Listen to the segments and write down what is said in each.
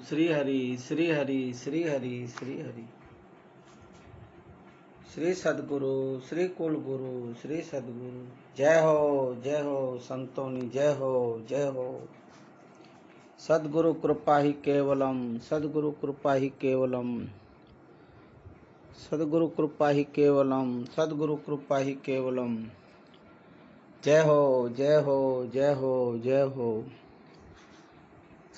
श्री हरि श्री हरि श्री हरि श्री हरि। श्री सद्गुरु श्री कुल गुरु श्री सद्गुरु। जय हो संतोनी, जय हो जय हो। सद्गुरु कृपा ही केवलम, सद्गुरु कृपा ही केवलम, सद्गुरु कृपा ही केवलम, सद्गुरु कृपा ही केवलम। जय हो जय हो जय हो जय हो।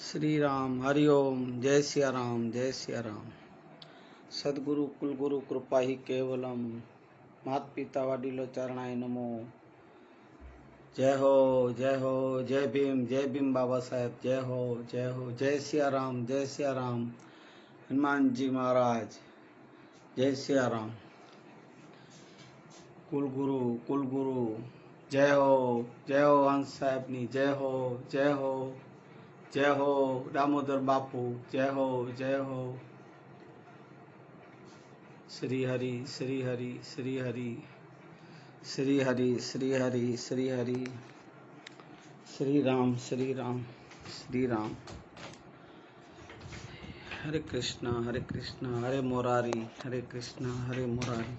श्री राम हरि ओम। जय सिया राम जय सिया राम। सद्गुरु कुलगुरु कृपा ही केवलम। मात पिता वडीलो चरणाय नमो। जय हो जय हो। जय भीम बाबा साहेब। जय हो जय हो। जय सिया राम जय सिया राम। हनुमान जी महाराज जय सिया राम। कुलगुरु जय हो हंस साहेब नी जय हो जय हो जय हो। दामोदर बापू जय हो जय हो। श्री हरि श्री हरि श्री हरि श्री हरि श्री हरि श्री हरि। श्री राम श्री राम श्री राम। हरे कृष्णा हरे मुरारी, हरे कृष्णा हरे मुरारी।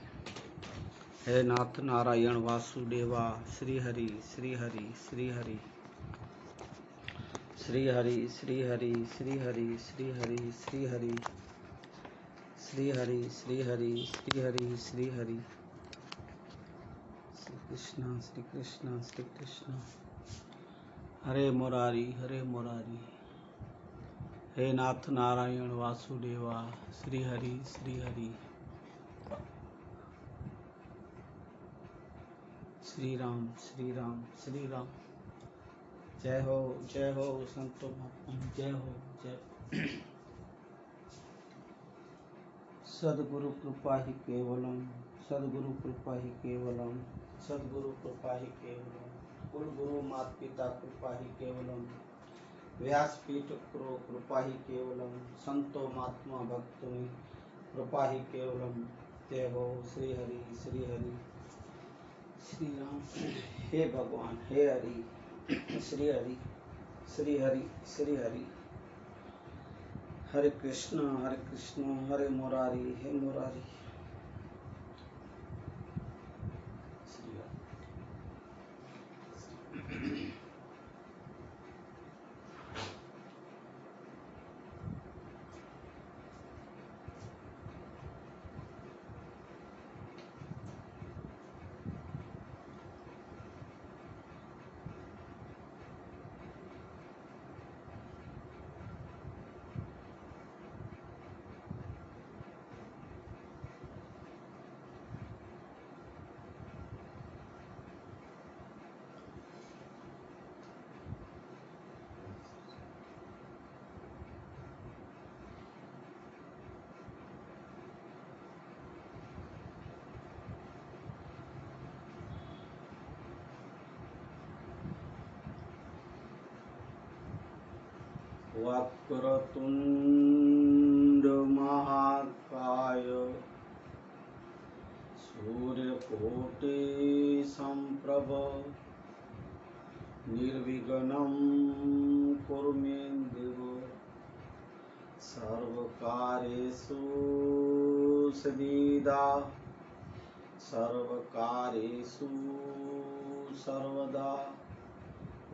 हे नाथ नारायण वासुदेवा। श्री हरि श्री हरि श्री हरि श्री हरि श्री हरि श्री हरि श्री हरि श्री हरि श्री हरि श्री हरि श्री हरि श्री हरि। श्री कृष्णा श्री कृष्णा श्री कृष्णा। हरे मुरारी हरे मुरारी। हे नाथ नारायण वासुदेवा। श्री हरि श्री हरि। श्री राम श्री राम श्री राम। जय हो संतो महात्मा। जय हो जय। सद्गुरु कृपा ही केवलम, सद्गुरु कृपा ही केवलम, सद्गुरु कृपा ही केवलम। कुल गुरु मात पिता कृपा ही केवलम। व्यासपीठ कृपा ही केवलम। संतो महात्मा भक्तों कृपा ही केवलम। जय हो श्री हरि श्री हरि श्री राम। हे भगवान हे हरि। श्री हरि श्री हरि श्री हरि। हरे कृष्णा हरे मुरारी हे मुरारी। श्री राम। वक्रतुंड महाकाय सूर्यकोटि संप्रभ निर्विघ्नं कुरु मे देव। सर्वकार्येषु सद्विदा, सर्वकार्येषु सर्वदा।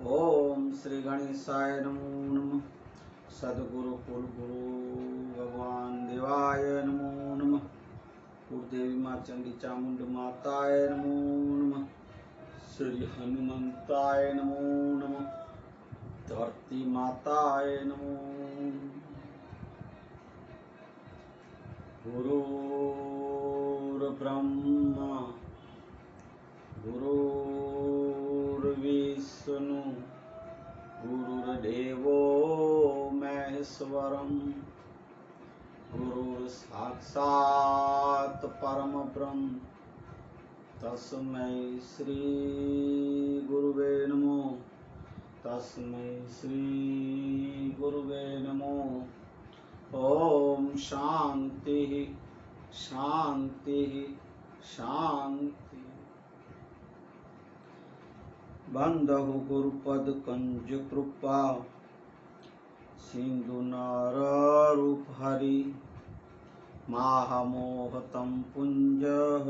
ओम श्री गणेशाय नमो नमः। सद्गुरु कुल गुरु भगवान देवाय नमो नमः। कुलदेवी माँ चंडी चामुंड माताय नमो नमः। श्री हनुमंताय नमो नमः। धरती माताय नमो नमः। गुरुर्ब्रह्मा गुरुर्विष्णु गुरुर्देवो महेश्वरम। गुरु साक्षात् परम ब्रह्म तस्मै श्री गुरुवे नमो। तस्मै श्री गुरुवे नमो। ओम शांति शांति शांति। बंधु गुरुपद कंज कृपा सिंधु नार माहमोहतं पुञ्जः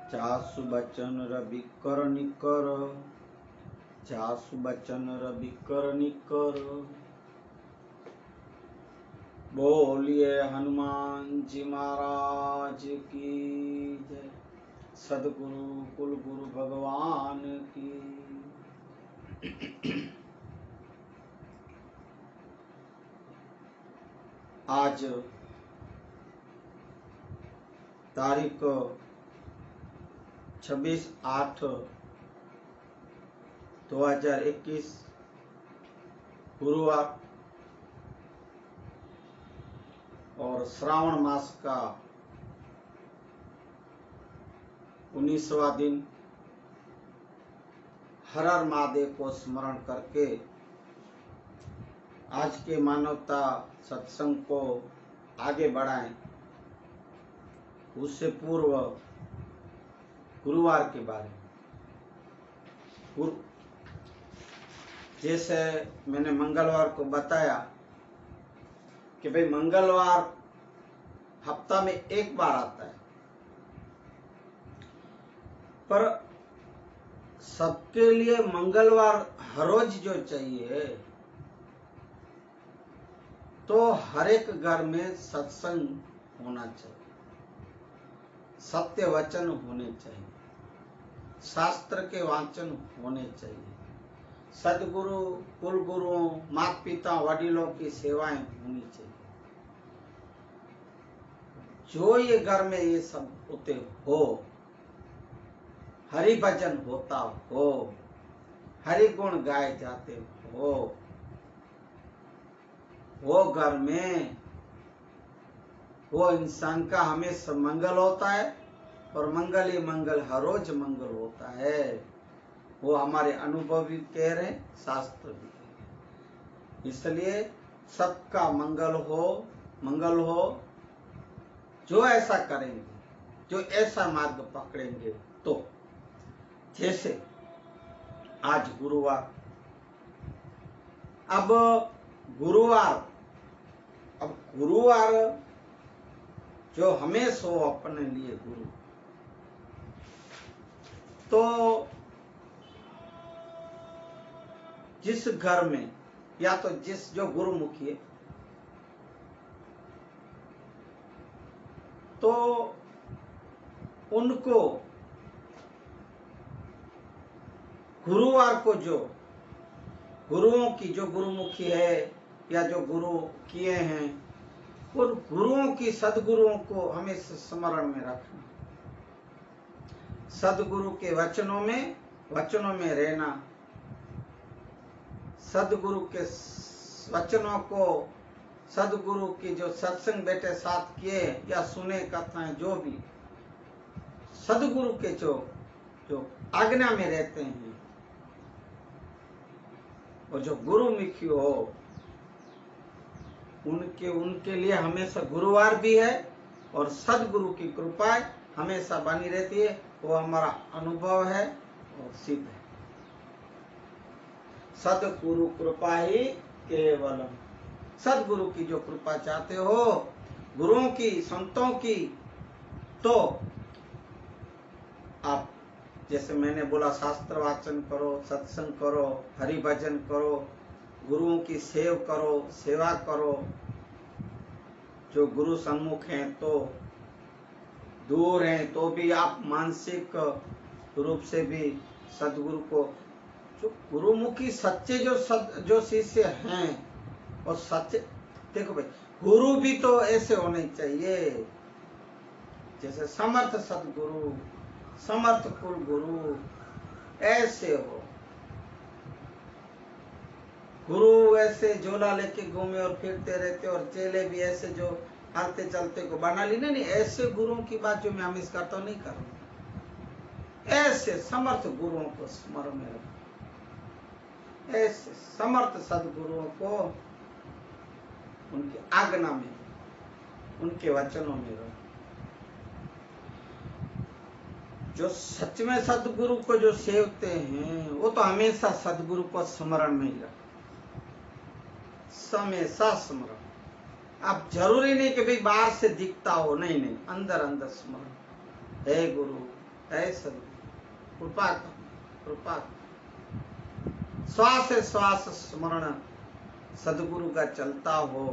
चासु बचन रविकर निकर, चासु बचन रविकर निकर। बोलिए हनुमान जी महाराज की जय। सद्गुरु कुल गुरु भगवान की। आज तारीख 26/8/2021 गुरुवार और श्रावण मास का 19वां दिन। हर हर महादेव को स्मरण करके आज के मानवता सत्संग को आगे बढ़ाएं। उससे पूर्व गुरुवार के बारे में, जैसे मैंने मंगलवार को बताया कि भाई मंगलवार हफ्ता में एक बार आता है, पर सबके लिए मंगलवार हर रोज जो चाहिए, तो हर एक घर में सत्संग होना चाहिए, सत्य वचन होने चाहिए, शास्त्र के वाचन होने चाहिए, सदगुरु कुल गुरुओं माता पिता वडिलों की सेवाएं होनी चाहिए। जो ये घर में ये सब होते हो, हरि भजन होता हो, हरि गुण गाए जाते हो, वो घर में वो इंसान का हमेशा मंगल होता है। और मंगल ही मंगल, हर रोज मंगल होता है। वो हमारे अनुभव भी कह रहे, शास्त्र भी कह रहे। इसलिए सबका मंगल हो। जो ऐसा करेंगे, जो ऐसा मार्ग पकड़ेंगे, तो जैसे आज गुरुवार, अब गुरुवार जो हमेशा हो अपने लिए गुरु, तो जिस घर में या तो जो गुरुमुखी है, तो उनको गुरुवार को जो गुरुओं की जो गुरुमुखी है या जो गुरु किए हैं, उन गुरुओं की सदगुरुओं को हमेशा स्मरण में रखना। सदगुरु के वचनों में रहना, सदगुरु के वचनों को, सदगुरु की जो सत्संग बेटे साथ किए या सुने कथाएं, जो भी सदगुरु के जो आज्ञा में रहते हैं, और जो गुरुमुखी हो, उनके लिए हमेशा गुरुवार भी है और सदगुरु की कृपा हमेशा बनी रहती है। वो हमारा अनुभव है और सिद्ध है। सदगुरु कृपा ही केवलम। सदगुरु की जो कृपा चाहते हो, गुरुओं की, संतों की, तो आप जैसे मैंने बोला, शास्त्र वाचन करो, सत्संग करो, हरि भजन करो, गुरुओं की सेवा करो। जो गुरु सम्मुख हैं तो दूर हैं, तो भी आप मानसिक रूप से भी सदगुरु को, जो गुरुमुखी सच्चे जो शिष्य हैं, और सच्चे, देखो भाई, गुरु भी तो ऐसे होने चाहिए जैसे समर्थ सदगुरु, समर्थ कुल गुरु ऐसे हो। गुरु ऐसे झोला लेके घूमे और फिरते रहते, और चेले भी ऐसे जो हालते चलते को बना ली। नहीं, ऐसे गुरुओं की बात जो मैं हमेशा करता हूँ नहीं करूँगा। ऐसे समर्थ गुरुओं को स्मरण में रखो, ऐसे समर्थ सदगुरुओं को उनकी आज्ञा में, उनके वचनों में रखो। जो सच में सदगुरु को जो सेवते हैं, वो तो हमेशा सदगुरु को स्मरण में ही रखो, हमेशा स्मरण। अब जरूरी नहीं कि भाई बाहर से दिखता हो, नहीं नहीं, अंदर अंदर स्मरण, हे गुरु, हे सदगुरु, कृपा कर, कृपा कर। श्वास श्वास स्मरण सदगुरु का चलता हो,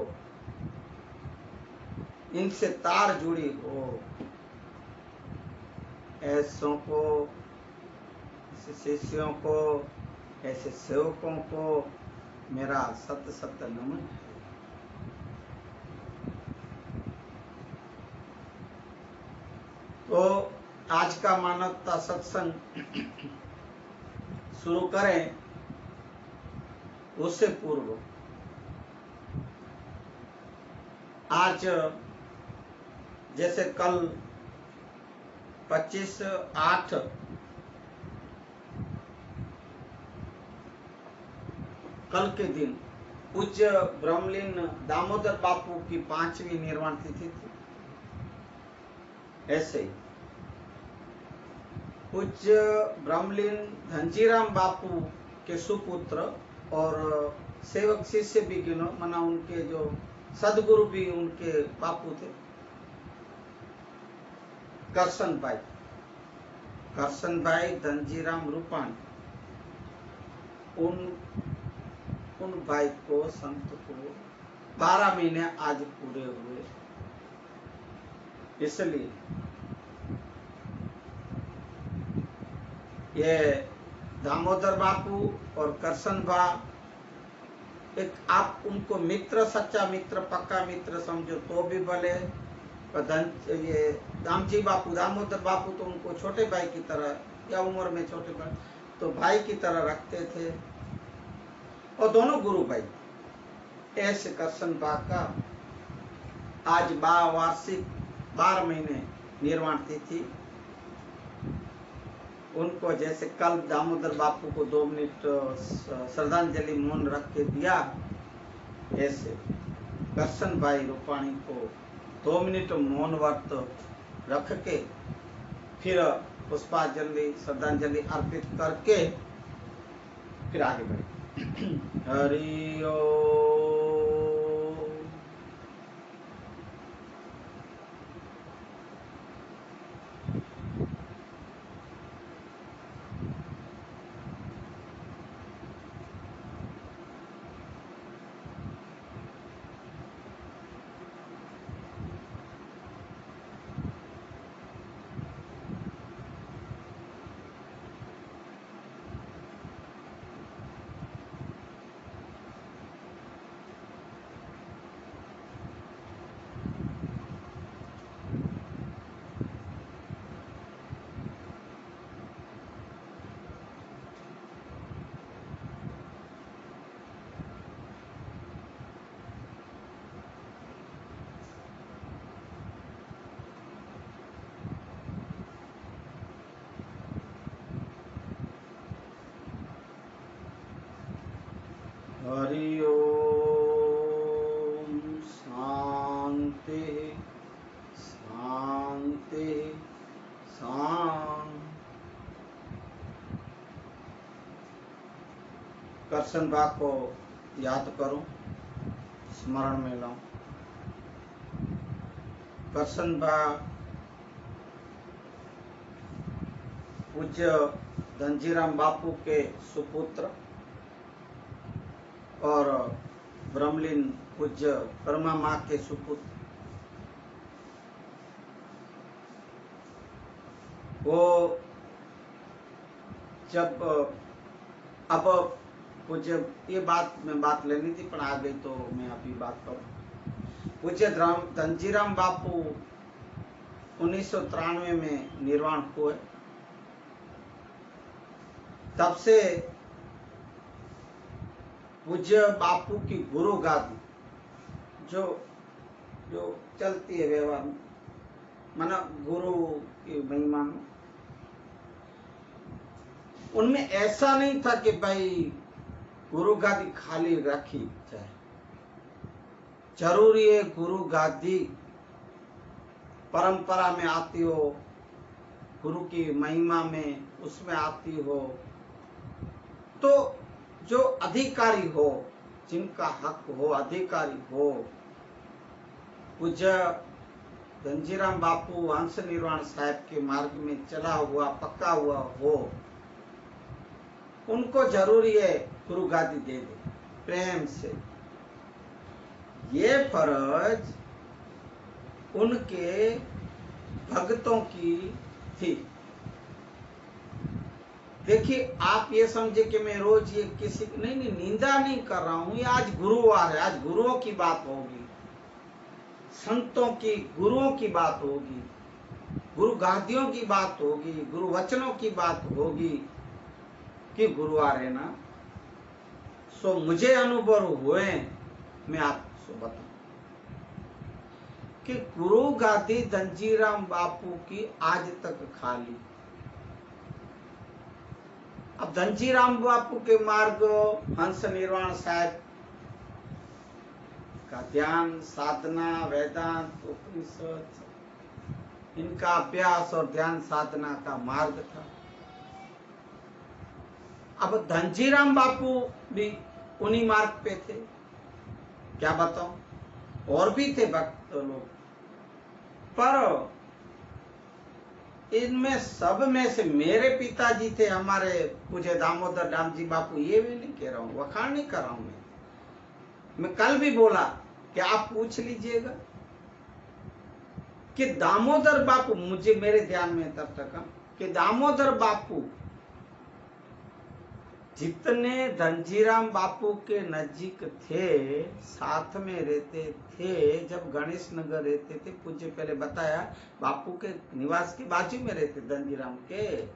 इनसे तार जुड़ी हो, ऐसों को, ऐसे शिष्यों को, ऐसे सेवकों को मेरा सत सत नमन है। तो आज का मानवता सत्संग शुरू करें उससे पूर्व आज जैसे कल 25/8 कल के दिन पूज्य ब्रह्मलीन दामोदर बापू की 5वीं निर्वाण तिथि थी। ऐसे ही पूज्य ब्रह्मलीन धनजीराम बापू के सुपुत्र और सेवक शिष्य भी गिनो, मना उनके जो सदगुरु भी उनके बापू थे, करसन भाई धनजीराम रूपाणी, उन भाई को संत को 12 महीने आज पूरे हुए। इसलिए ये दामोदर बापू और करसन भा, एक आप उनको मित्र, सच्चा मित्र, पक्का मित्र समझो तो भी भले। ये दामजी बापू, दामोदर बापू तो उनको छोटे भाई की तरह, या उम्र में छोटे भाई, तो भाई की तरह रखते थे, और दोनों गुरु भाई। ऐसे करसन भा का आज वार्षिक 12 महीने निर्वाण तिथि। उनको जैसे कल दामोदर बापू को 2 मिनट श्रद्धांजलि मौन रख के दिया, ऐसे करसन भाई रूपाणी को 2 मिनट मौन व्रत रख के फिर पुष्पांजलि श्रद्धांजलि अर्पित करके फिर आगे बढ़े। हरि ओम। हरि ओम। शांति शांति शांति। करसन भा को याद करो, स्मरण में लाओ। करसन भा पूज्य धनजीराम बापू के सुपुत्र और ब्रह्मलीन पूज्य परमा माँ के सुपुत्र। वो जब अब पूज्य, ये बात लेनी थी पर आ गई तो मैं अभी बात करूं। पूज्य धनजीराम बापू 1993 में निर्वाण हुए। तब से पूज्य बापू की गुरु गादी जो चलती है व्यवहार में, माना गुरु की महिमा में, उनमें ऐसा नहीं था कि भाई गुरु गादी खाली रखी जाए। जरूरी है गुरु गादी परंपरा में आती हो, गुरु की महिमा में उसमें आती हो, तो जो अधिकारी हो, जिनका हक हो, अधिकारी हो, पूज्य धनजीराम बापू हंस निर्वाण साहब के मार्ग में चला हुआ पक्का हुआ हो, उनको जरूरी है गुरु गादी दे दे प्रेम से। ये फर्ज उनके भक्तों की थी। देखिए, आप ये समझे कि मैं रोज ये किसी नहीं निंदा नहीं कर रहा हूं। ये आज गुरुवार है, आज गुरुओं की बात होगी, संतों की, गुरुओं की बात होगी, गुरु गादियों की बात होगी, गुरु वचनों की बात होगी कि गुरुवार है ना। सो मुझे अनुभव हुए, मैं आपको बताऊं कि गुरु गादी धनजीराम बापू की आज तक खाली। अब धनजीराम बापू के मार्ग हंस निर्वाण साहब का ध्यान, साधना, वेदांत, उपनिषद, इनका अभ्यास और ध्यान साधना का मार्ग था। अब धनजीराम बापू भी उन्हीं मार्ग पे थे। क्या बताऊं, और भी थे भक्त लोग, पर इनमें सब में से मेरे पिताजी थे हमारे पूज्य दामोदर दाम जी बापू। ये भी नहीं कह रहा हूं, वखाण नहीं कर रहा हूं मैं कल भी बोला कि आप पूछ लीजिएगा कि दामोदर बापू, मुझे मेरे ध्यान में तब तक कि दामोदर बापू जितने धनजीराम बापू के नजीक थे, साथ में रहते थे, जब गणेश नगर रहते थे, पूज्य पहले बताया बापू के निवास के बाजू में रहते धनजीराम के,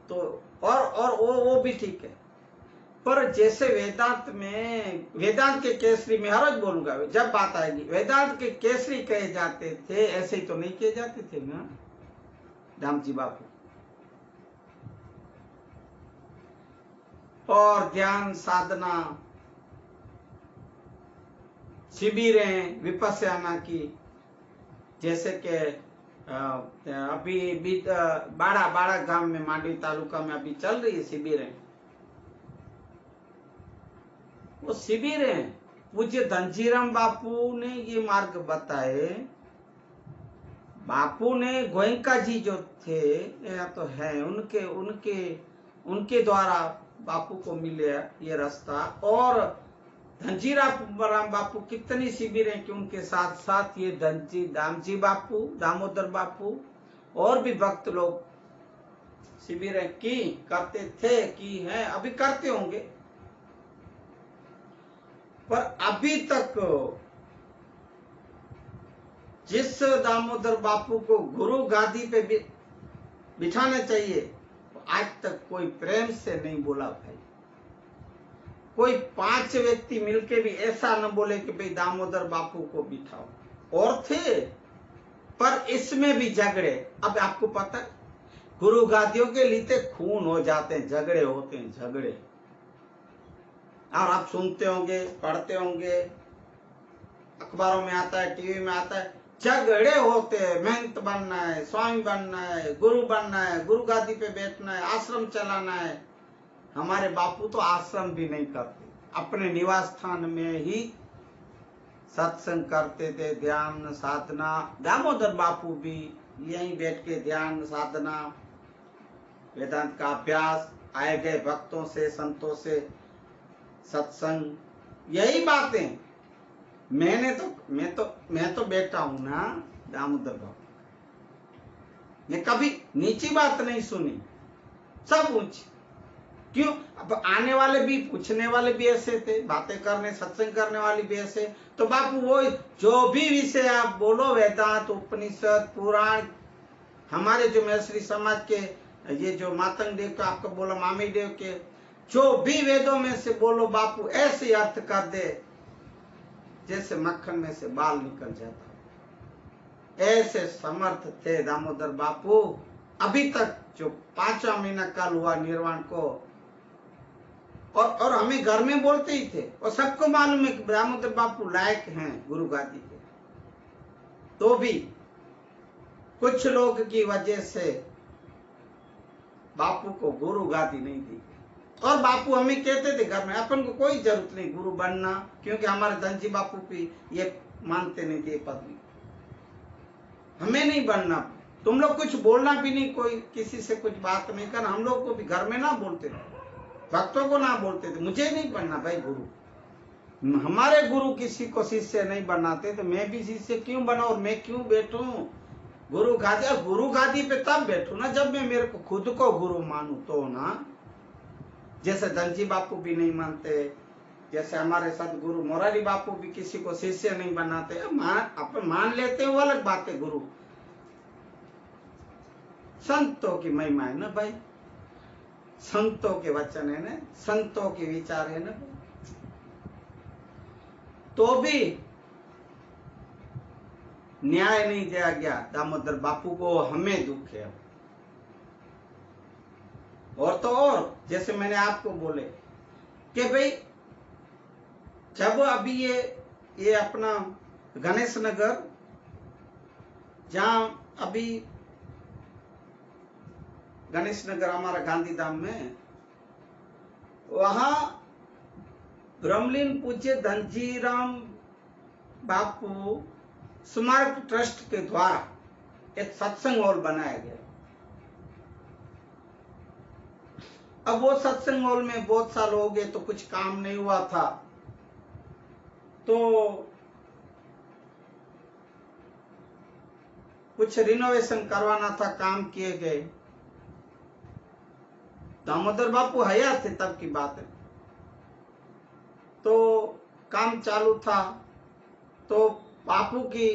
तो और वो भी ठीक है। पर जैसे वेदांत में, वेदांत के केसरी में हर रोज बोलूंगा जब बात आएगी, वेदांत के केसरी कहे जाते थे, ऐसे ही तो नहीं कहे जाते थे ना दाम जी बापू। और ध्यान साधना शिविरें विपस्याना की, जैसे कि अभी बाड़ा गांव में, मांडवी तालुका में अभी चल रही है शिविरें। वो शिविरें पूज्य धनजीराम बापू ने ये मार्ग बताए। बापू ने गोयंका जी जो थे या तो है, उनके द्वारा बापू को मिले ये रास्ता। और धनजीराम बापू कितनी शिविरें कि उनके साथ साथ ये दामजी बापू, दामोदर बापू और भी भक्त लोग शिविरें की करते थे, की हैं, अभी करते होंगे। पर अभी तक जिस दामोदर बापू को गुरु गादी पे बिठाना चाहिए, आज तक कोई प्रेम से नहीं बोला भाई। कोई 5 व्यक्ति मिलके भी ऐसा न बोले कि भाई दामोदर बापू को बिठाओ। और थे, पर इसमें भी झगड़े। अब आपको पता है, गुरु गादियों के लिए खून हो जाते हैं, झगड़े होते हैं, झगड़े। और आप सुनते होंगे, पढ़ते होंगे, अखबारों में आता है, टीवी में आता है, झगड़े होते हैं। महंत बनना है, स्वामी बनना है, गुरु बनना है, गुरु गादी पे बैठना है, आश्रम चलाना है। हमारे बापू तो आश्रम भी नहीं करते, अपने निवास स्थान में ही सत्संग करते थे, ध्यान साधना। दामोदर बापू भी यहीं बैठ के ध्यान साधना, वेदांत का अभ्यास, आए गए भक्तों से, संतों से सत्संग, यही बातें। मैं तो बैठा हूं ना दामोदर बापू, मैं कभी नीची बात नहीं सुनी, सब ऊंची। क्यों? अब आने वाले भी, पूछने वाले भी ऐसे थे, बातें करने, सत्संग करने वाले भी ऐसे। तो बापू वो जो भी विषय आप बोलो, वेदांत, उपनिषद, पुराण, हमारे जो मैसरी समाज के ये जो मातंग देव का आपको बोला, मामी देव के, जो भी वेदों में से बोलो, बापू ऐसे अर्थ कर दे जैसे मक्खन में से बाल निकल जाता। ऐसे समर्थ थे दामोदर बापू। अभी तक जो 5वां महीना कल हुआ निर्वाण को, और हमें घर में बोलते ही थे, और सबको मालूम है कि दामोदर बापू लायक हैं गुरु गादी के। तो भी कुछ लोग की वजह से बापू को गुरु गादी नहीं दी। और बापू हमें कहते थे घर में, अपन को कोई जरूरत नहीं गुरु बनना, क्योंकि हमारे धनजी बापू भी ये मानते नहीं थे पदवी, हमें नहीं बनना। तुम लोग कुछ बोलना भी नहीं, कोई किसी से कुछ बात नहीं करना। हम लोग को भी घर में ना बोलते थे, भक्तों को ना बोलते थे, मुझे नहीं बनना भाई गुरु। हमारे गुरु किसी को शिष्य नहीं बनाते, तो मैं भी शिष्य क्यों बना और मैं क्यों बैठूं गुरु गादी। और गुरु गादी पे तब बैठू ना जब मैं मेरे को खुद को गुरु मानू तो ना। जैसे धनजी बापू भी नहीं मानते, जैसे हमारे सदगुरु मोरारी बापू भी किसी को शिष्य नहीं बनाते। अपन मान लेते हैं वो अलग बात है। गुरु संतों की महिमा है ना भाई, संतों के वचन है ना, संतों के विचार है ना। तो भी न्याय नहीं दिया गया दामोदर बापू को, हमें दुख है। और तो और जैसे मैंने आपको बोले कि भाई जब अभी ये अपना गणेश नगर, जहां अभी गणेश नगर हमारा गांधीधाम में, वहां ब्रह्मलीन पूज्य धनजीराम बापू स्मारक ट्रस्ट के द्वारा एक सत्संग हॉल बनाया गया। अब वो सत्संग हॉल में बहुत साल हो गए तो कुछ काम नहीं हुआ था, तो कुछ रिनोवेशन करवाना था, काम किए गए। दामोदर बापू हयात थे तब की बात है, तो काम चालू था। तो बापू की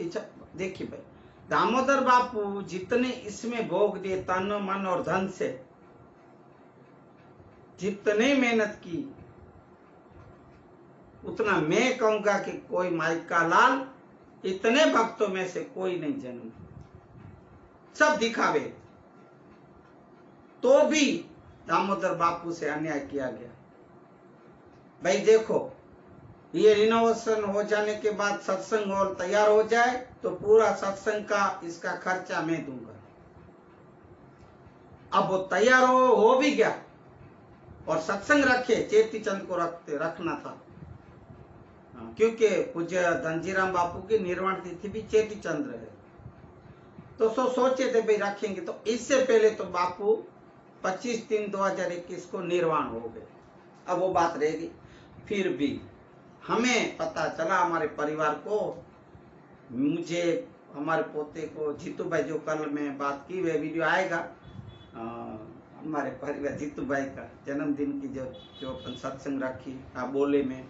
इच्छा, देखिए भाई दामोदर बापू जितने इसमें भोग दिए तन मन और धन से, जितने मेहनत की, उतना मैं कहूंगा कि कोई माइका लाल इतने भक्तों में से कोई नहीं जन्म। सब दिखावे, तो भी दामोदर बापू से अन्याय किया गया। भाई देखो, ये रिनोवेशन हो जाने के बाद सत्संग हॉल तैयार हो जाए तो पूरा सत्संग का इसका खर्चा मैं दूंगा। अब वो तैयार हो भी गया और सत्संग रखे, चेती चंद को रखना था, क्योंकि पूज्य धनजीराम बापू की निर्वाण तिथि भी चेती चंद्र है। तो सोचे थे भाई रखेंगे, तो इससे पहले तो बापू 25/3/2021 को निर्वाण हो गए। अब वो बात रहेगी। फिर भी हमें पता चला, हमारे परिवार को, मुझे, हमारे पोते को, जीतू भाई, जो कल में बात की वह वीडियो आएगा, हमारे परिवार जीतू भाई का जन्मदिन की जो अपन सत्संग रखी बोले में,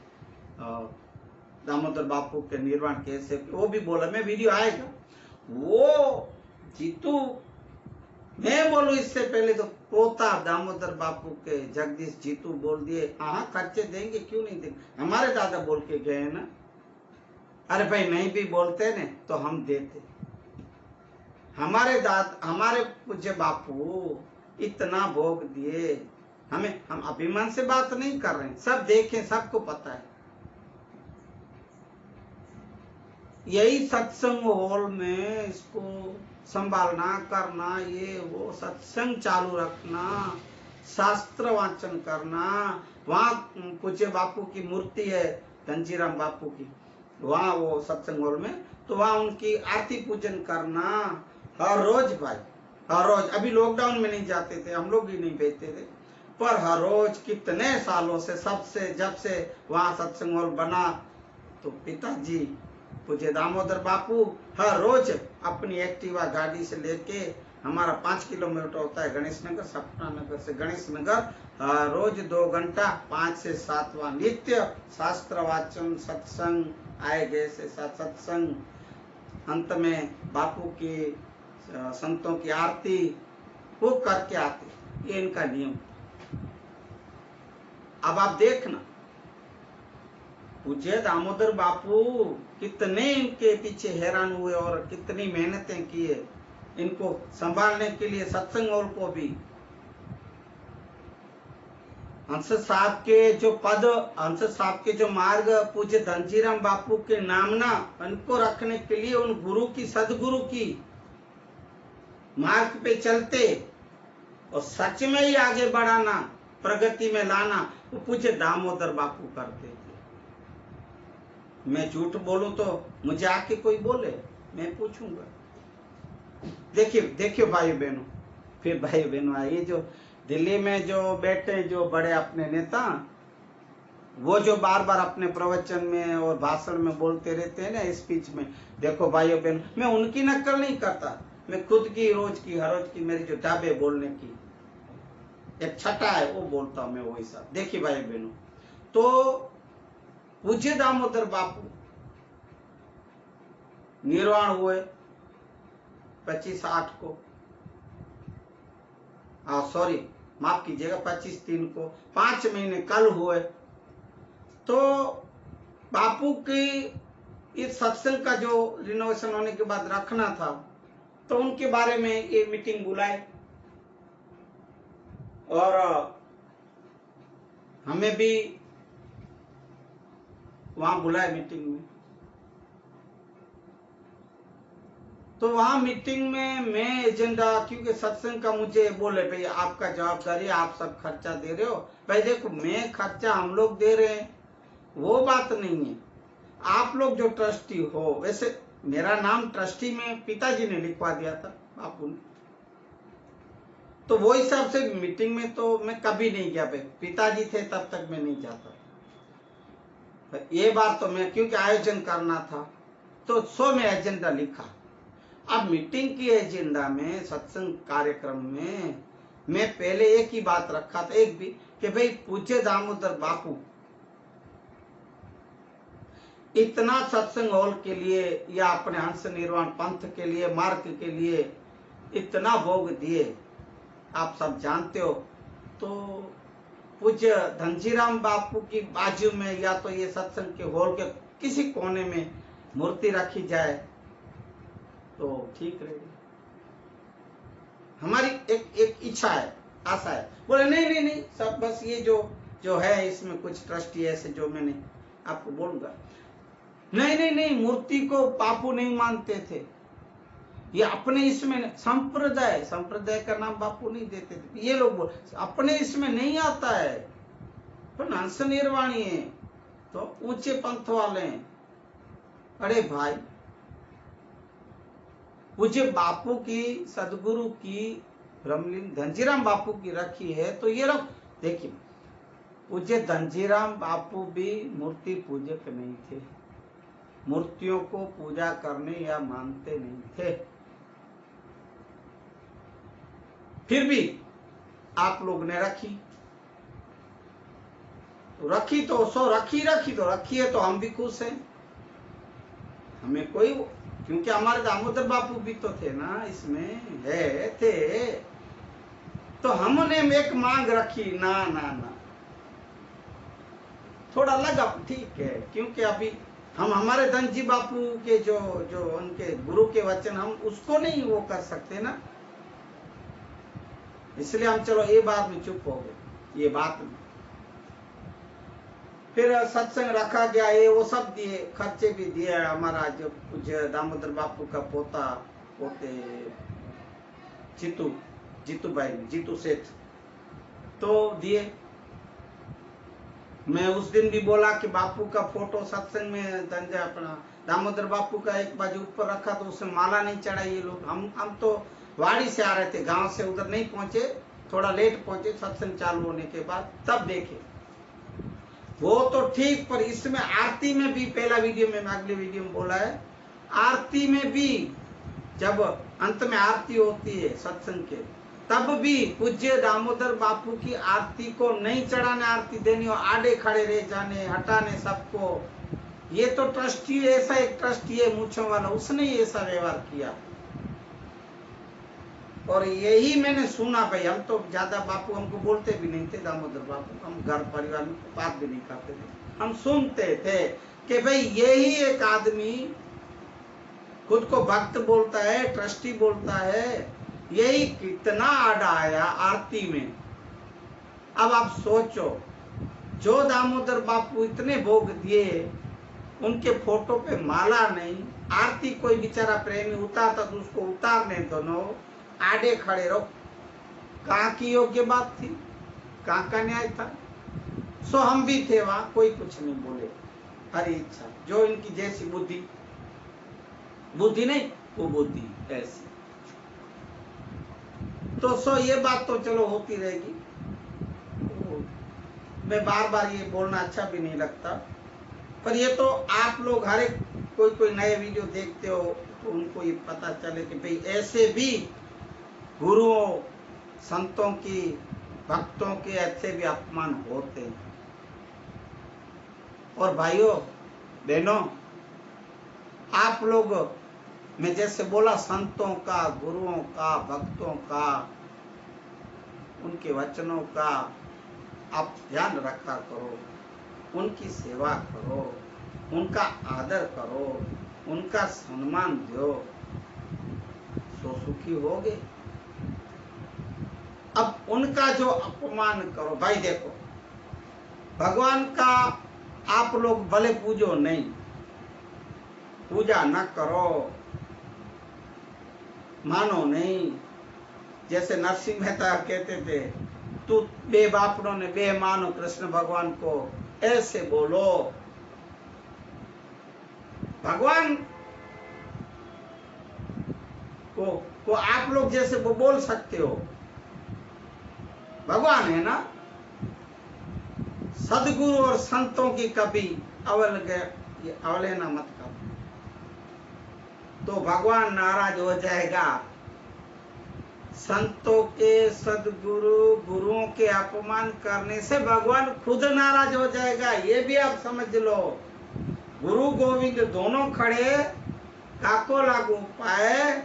दामोदर बापू के निर्वाण कैसे, वो भी बोला मैं, वीडियो आएगा। वो जीतू, मैं बोलूं इससे पहले तो पोता दामोदर बापू के जगदीश जीतू बोल दिए, हाँ खर्चे देंगे, क्यों नहीं देंगे, हमारे दादा बोल के गए ना। अरे भाई नहीं भी बोलते ने तो हम देते। हमारे पूज्य बापू इतना भोग दिए, हम अभिमान से बात नहीं कर रहे हैं, सब देखें, सबको पता है। यही सत्संग हॉल में इसको संभालना, करना, ये वो सत्संग चालू रखना, शास्त्र वाचन करना। वहाँ पूज्य बापू की मूर्ति है, धनजीराम बापू की, वहाँ वो सत्संग हॉल में, तो वहाँ उनकी आरती पूजन करना हर रोज भाई, हर रोज। अभी लॉकडाउन में नहीं जाते थे, हम लोग ही नहीं भेजते थे, पर हर रोज कितने सालों से, सबसे जब से वहाँ सत्संग हॉल बना, तो पिताजी पूज्य दामोदर बापू हर रोज अपनी एक्टिवा गाड़ी से लेके, हमारा 5 किलोमीटर होता है गणेश नगर, सपना नगर से गणेश नगर, हर रोज 2 घंटा 5 से 7 नित्य शास्त्र वाचन, सत्संग, आए गए से सत्संग, अंत में बापू की संतों की आरती वो करके आते। ये इनका नियम। अब आप देखना, पूज्य दामोदर बापू कितने इनके पीछे हैरान हुए और कितनी मेहनतें किए इनको संभालने के लिए, सत्संग हॉल को भी। हंस साहब के जो पद, हंस साहब के जो मार्ग पूज्य धनजीराम बापू के नामना, उनको रखने के लिए, उन गुरु की, सदगुरु की मार्ग पे चलते और सच में ही आगे बढ़ाना, प्रगति में लाना वो पूज्य दामोदर बापू करते थे। मैं झूठ बोलूं तो मुझे आके कोई बोले, मैं पूछूंगा। देखिए देखियो भाई बहनों, फिर भाई बहनों आइए, जो दिल्ली में जो बैठे जो बड़े अपने नेता, वो जो बार बार अपने प्रवचन में और भाषण में बोलते रहते हैं ना, स्पीच में, देखो भाइयों बहनों, मैं उनकी नकल नहीं करता, मैं खुद की रोज की हर रोज की मेरी जो ढाबे बोलने की एक छटा है वो बोलता हूं मैं वही सब। देखिए भाई बहनों, तो पूज्य दामोदर बापू निर्वाण हुए 25/8 को, सॉरी माफ कीजिएगा 25/3 को, 5 महीने कल हुए। तो बापू की इस सत्संग का जो रिनोवेशन होने के बाद रखना था, तो उनके बारे में ये मीटिंग बुलाए और हमें भी वहां बुलाए मीटिंग में। तो वहां मीटिंग में मैं एजेंडा, क्योंकि सत्संग का मुझे बोले भाई आपका जवाबदारी, आप सब खर्चा दे रहे हो। भाई देखो, मैं खर्चा हम लोग दे रहे हैं वो बात नहीं है, आप लोग जो ट्रस्टी हो, वैसे मेरा नाम ट्रस्टी में पिताजी ने लिखवा दिया था बापू ने, तो वो हिसाब से मीटिंग में तो मैं कभी नहीं गया भाई, पिताजी थे तब तक मैं नहीं जाता। ये बार तो मैं, क्योंकि आयोजन करना था तो 100 में एजेंडा लिखा। अब मीटिंग की एजेंडा में, सत्संग कार्यक्रम में मैं पहले एक ही बात रखा था, एक भी, कि भाई पूज्य दामोदर बापू इतना सत्संग हॉल के लिए या अपने हंस निर्वाण पंथ के लिए, मार्ग के लिए इतना भोग दिए, आप सब जानते हो। तो पूज्य धनजीराम बापू की बाजू में या तो ये सत्संग के हॉल के किसी कोने में मूर्ति रखी जाए तो ठीक रहेगी। हमारी एक इच्छा है, आशा है। बोले नहीं नहीं नहीं, सब बस ये जो है इसमें कुछ ट्रस्टी ऐसे जो मैंने आपको बोलूंगा, नहीं नहीं नहीं, मूर्ति को बापू नहीं मानते थे, ये अपने इसमें संप्रदाय का नाम बापू नहीं देते थे। ये लोग बोल अपने इसमें नहीं आता है, पर हंस निर्वाणी है तो ऊंचे पंथ वाले हैं। अरे भाई, पूज्य बापू की, सदगुरु की ब्रह्मलीन धनजीराम बापू की रखी है, तो ये लोग देखिए, पूज्य धनजीराम बापू भी मूर्ति पूजक नहीं थे, मूर्तियों को पूजा करने या मानते नहीं थे। फिर भी आप लोग ने रखी तो सो रखी है, तो हम भी खुश हैं, हमें कोई, क्योंकि हमारे दामोदर बापू भी तो थे ना इसमें, थे। तो हमने एक मांग रखी, ना ना ना, थोड़ा लगा ठीक है, क्योंकि अभी हम हमारे धनजी बापू के जो उनके गुरु के वचन, हम उसको नहीं वो कर सकते ना, इसलिए हम चलो ये बात में चुप हो गए, ये बात में। फिर सत्संग रखा गया, ये वो सब दिए, खर्चे भी दिए। हमारा जो पूज्य दामोदर बापू का पोते जीतू सेठ तो दिए। मैं उस दिन भी बोला कि बापू का फोटो सत्संग में धंजा अपना दामोदर बापू का एक बाजू ऊपर रखा, तो उसमें माला नहीं चढ़ाई ये लोग। हम तो वाड़ी से आ रहे थे, गांव से उधर नहीं पहुंचे, थोड़ा लेट पहुंचे सत्संग चालू होने के बाद, तब देखे वो तो ठीक। पर इसमें आरती में भी, पहला वीडियो में, अगले वीडियो में बोला है, आरती में भी जब अंत में आरती होती है सत्संग के, तब भी पूज्य दामोदर बापू की आरती को नहीं चढ़ाने, आरती देनी और आड़े खड़े रह जाने, हटाने सबको। ये तो ट्रस्टी, ऐसा एक ट्रस्टी है मूंछों वाला, उसने ही ऐसा व्यवहार किया। और यही मैंने सुना भाई, हम तो ज्यादा बापू हमको बोलते भी नहीं थे, दामोदर बापू, हम घर परिवार में बात भी नहीं करते थे, हम सुनते थे कि भाई यही एक आदमी खुद को भक्त बोलता है, ट्रस्टी बोलता है, यही कितना आड़ा आया आरती में। अब आप सोचो, जो दामोदर बापू इतने भोग दिए, उनके फोटो पे माला नहीं, आरती कोई बेचारा प्रेमी उतारता तो उसको उतारने दोनों, आड़े खड़े रहो, कहाँ की योग्य बात थी, कहाँ का न्याय था। सो हम भी थे वहां, कोई कुछ नहीं बोले। हरी इच्छा, जो इनकी जैसी बुद्धि, बुद्धि नहीं वो बुद्धि ऐसी। तो सो ये बात तो चलो होती रहेगी। तो मैं बार बार ये बोलना अच्छा भी नहीं लगता, पर ये तो आप लोग हर एक कोई नए वीडियो देखते हो तो उनको ये पता चले कि भाई ऐसे भी गुरुओं, संतों की, भक्तों के ऐसे भी अपमान होते हैं। और भाइयों बहनों, आप लोग, मैं जैसे बोला संतों का, गुरुओं का, भक्तों का, उनके वचनों का आप ध्यान रखा करो, उनकी सेवा करो, उनका आदर करो, उनका सम्मान दो, सो सुखी होगे। अब उनका जो अपमान करो, भाई देखो भगवान का आप लोग भले पूजो नहीं, पूजा न करो, मानो नहीं। जैसे नरसिंह मेहता कहते थे, तू बे बापड़ों ने बे मानो कृष्ण भगवान को, ऐसे बोलो। भगवान को आप लोग जैसे वो बोल सकते हो, भगवान है ना। सदगुरु और संतों की कभी अवहेलना मत करो, तो भगवान नाराज हो जाएगा। संतों के, सदगुरु, गुरुओं के अपमान करने से भगवान खुद नाराज हो जाएगा, ये भी आप समझ लो। गुरु गोविंद दोनों खड़े, काको लागू पाए,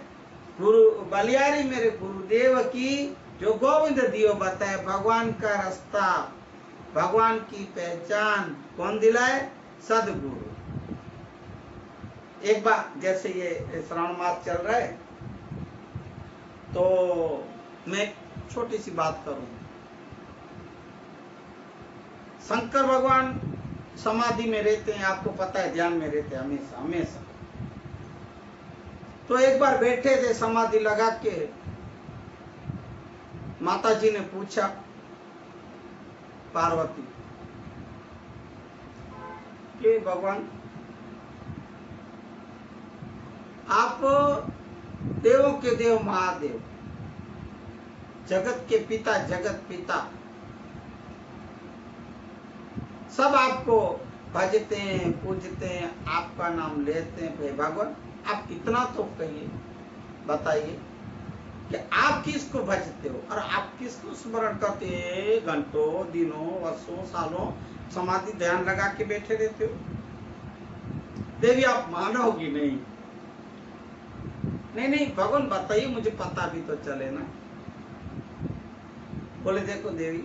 गुरु बलियारी मेरे गुरुदेव की, जो गोविंद दियो बताए भगवान का रास्ता, भगवान की पहचान कौन दिलाए? सदगुरु। एक बार जैसे ये श्रावण मास चल रहा है, तो मैं छोटी सी बात करूं। शंकर भगवान समाधि में रहते हैं, आपको पता है, ध्यान में रहते हैं हमेशा हमेशा। तो एक बार बैठे थे समाधि लगा के, माता जी ने पूछा पार्वती कि भगवान आप देवों के देव, महादेव, जगत के पिता, जगत पिता, सब आपको भजते हैं, पूजते हैं, आपका नाम लेते हैं। भाई भगवान आप इतना तो कहिए, बताइए कि आप किसको भजते हो और आप किसको स्मरण करते हैं? घंटों, दिनों, वर्षों, सालों समाधि ध्यान लगा के बैठे रहते हो। देवी आप मानोगी नहीं। नहीं नहीं भगवान बताइए, मुझे पता भी तो चले ना। बोले देखो देवी,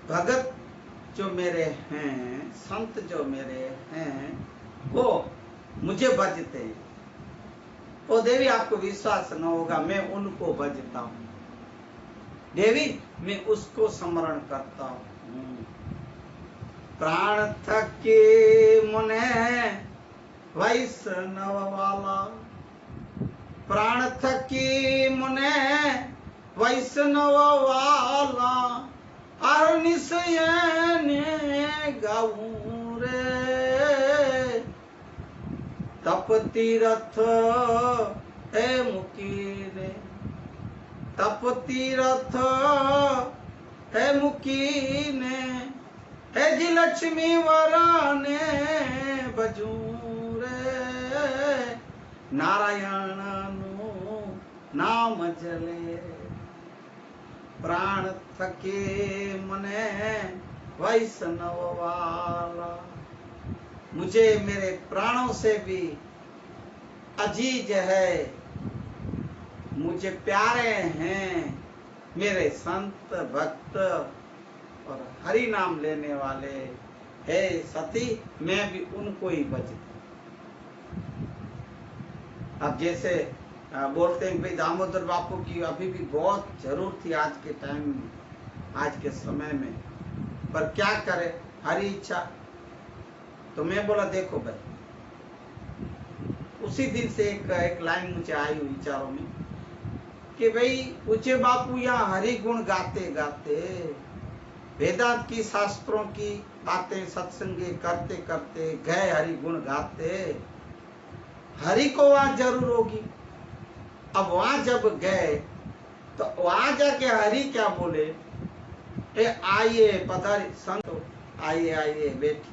भगत जो मेरे हैं, संत जो मेरे हैं, वो मुझे भजते हैं। ओ देवी आपको विश्वास न होगा, मैं उनको भजता हूँ देवी, मैं उसको स्मरण करता हूँ। प्राण थके मुने वैष्णव वाला, प्राण थकी मुने वैष्णव वाला, और निशयने गाऊं रे, तप तीरथ है मुकीने, तप तीरथ है मुकीने, है जी लक्ष्मी वराने बजू रे, नारायण नु नाम जले, प्राण थके मने वैष्णव वाला। मुझे मेरे प्राणों से भी अजीज है, मुझे प्यारे हैं मेरे संत भक्त और हरि नाम लेने वाले। हे सती, मैं भी उनको ही भजता। अब जैसे बोलते हैं भाई दामोदर बापू की अभी भी बहुत जरूरत थी आज के टाइम में, आज के समय में, पर क्या करे, हरी इच्छा। तो मैं बोला देखो भाई, उसी दिन से एक लाइन मुझे आई हुई विचारों में कि भाई पूछे बापू यहाँ हरि गुण गाते गाते वेदांत की शास्त्रों की बातें सत्संगे करते करते गए हरि गुण गाते, हरि को वहां जरूर होगी। अब वहां जब गए तो वहां जाके हरि क्या बोले, आइए पधारिए संतो, आइए आइए बैठिए।